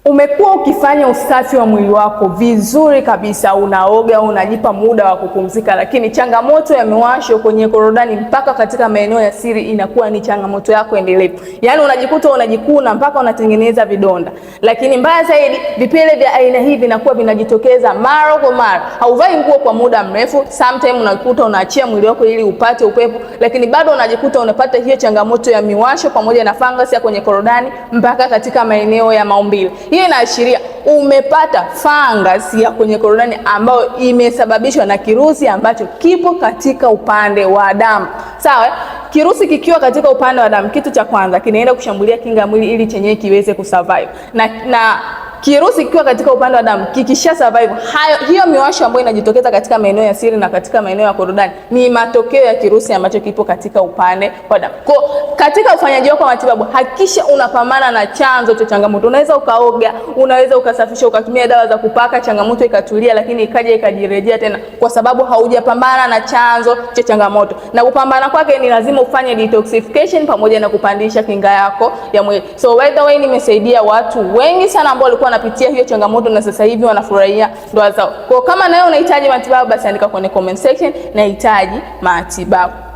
Umekuwa ukifanya usafi wa mwili wako vizuri kabisa, unaoga, unajipa muda wa kupumzika, lakini changamoto ya miwasho kwenye korodani mpaka katika maeneo ya siri inakuwa ni changamoto yako endelevu. Yaani unajikuta unajikuna mpaka unatengeneza vidonda. Lakini mbaya zaidi, vipele vya aina hii vinakuwa vinajitokeza mara kwa mara. Hauvai nguo kwa muda mrefu, sometimes unakuta unaachia mwili wako ili upate upepo, lakini bado unajikuta unapata hiyo changamoto ya miwasho pamoja na fungus ya kwenye korodani mpaka katika maeneo ya maumbile. Hii inaashiria umepata fungus ya kwenye korodani ambayo imesababishwa na kirusi ambacho kipo katika upande wa damu. Sawa? Kirusi kikiwa katika upande wa damu, kitu cha kwanza kinaenda kushambulia kinga ya mwili ili chenyewe kiweze kusurvive. Na kirusi kikiwa katika upande wa damu, kikisha survive, hiyo miwasho ambayo inajitokeza katika maeneo ya siri na katika maeneo ya korodani ni matokeo ya kirusi ambacho kipo katika upande wa damu. Kwa katika ufanyaji wako wa matibabu, hakikisha unapambana na chanzo cha changamoto. Unaweza ukaoga, unaweza ukasafisha, ukatumia dawa za kupaka, changamoto ikatulia, lakini ikaja ikajirejea tena kwa sababu haujapambana na chanzo cha changamoto. Na kupambana kwake ni lazima ufanye detoxification pamoja na kupandisha kinga yako ya mwili. So by the way, nimesaidia watu wengi sana ambao walikuwa wanapitia hiyo changamoto na sasa hivi wanafurahia ndoa zao. Kwa kama nawe unahitaji matibabu, basi andika kwenye comment section, nahitaji matibabu.